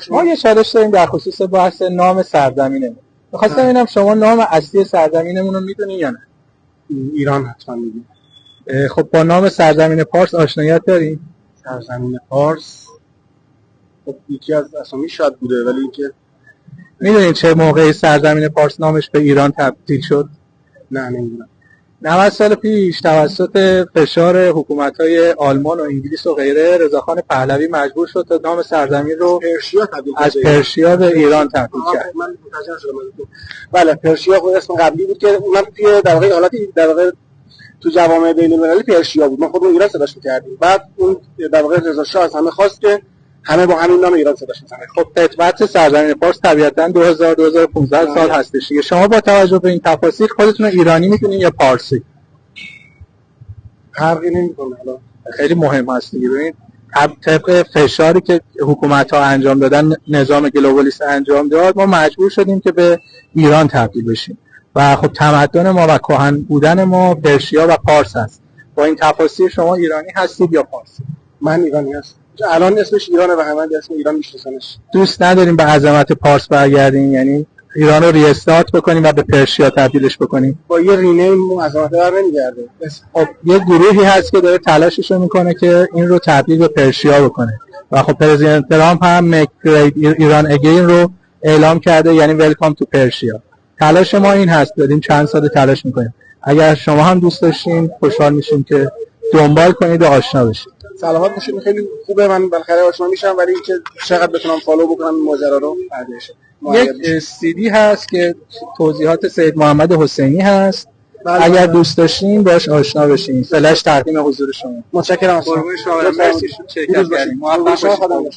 ما یه چالش داریم در خصوص بحث نام سرزمینمون. می‌خواستم ببینم شما نام اصلی سرزمینمون رو میدونین یا نه؟ ایران حتما میدونم. خب با نام سرزمین پارس آشناییت دارین؟ سرزمین پارس خب یکی از اسامی شاید بوده، ولی اینکه میدونین چه موقعی سرزمین پارس نامش به ایران تبدیل شد؟ نه نمیدونم. 90 سال پیش توسط فشار حکومت‌های آلمان و انگلیس و غیره رضاخان پهلوی مجبور شد تا نام سرزمین رو پرشیا تبدیل از پرشیا به ایران تبدیل کرد. من متوجه شدم. بله پرشیا خود اسم قبلی بود که اونم توی در واقع حالتی در واقع تو جوامع بین‌المللی پرشیا بود. ما خودمون ایران صداش می‌کردیم. بعد اون در واقع رضا شاه از همه خواست که همه با همین نام ایران صداش بزنن. خب خدمت سرزمین پارس طبیعتاً 2015 سال هستش دیگه. شما با توجه به این تفاصیل خودتون ایرانی می‌دونین یا پارسی؟ فرقی نمی‌کنه. حالا خیلی مهم هست دیگه. ببینید طبق فشاری که حکومت‌ها انجام دادن، نظام گلوبالیست انجام داد، ما مجبور شدیم که به ایران تبدیل بشیم و خب تمدن ما و کهن بودن ما پرشیا و پارس است. با این تفاصیل شما ایرانی هستید یا پارسی؟ من ایرانی هستم. الان اسمش ایرانه و همه اسم ایران میشناسنش. دوست نداریم به عظمت پارس برگردیم، یعنی ایران رو ریستارت بکنیم و به پرشیا تبدیلش بکنیم؟ با یه رینیم عظمت بر نمیگرده. خب یه گروهی هست که داره تلاشش رو میکنه که این رو تبدیل به پرشیا بکنه و خب پرزیدنت ترامپ هم Make Great Iran Again رو اعلام کرده، یعنی ویلکام تو پرشیا. تلاش ما این هست، داریم چند سال تلاش میکنیم. اگر شما هم دوست داشتین خوشحال میشیم که دنبال کنید و آشنا بشید. سلامت باشید. خیلی خوبه، من بالاخره آشنا میشم، ولی اینکه چقدر بتونم فالو بکنم این ماجرا رو بعدش. یک CD هست که توضیحات سید محمد حسینی هست. اگر دوست داشتین باش آشنا بشین. فلش تقدیم حضور شما. متشکرم از شما. مرسی شرکت کردید. موفق باشید.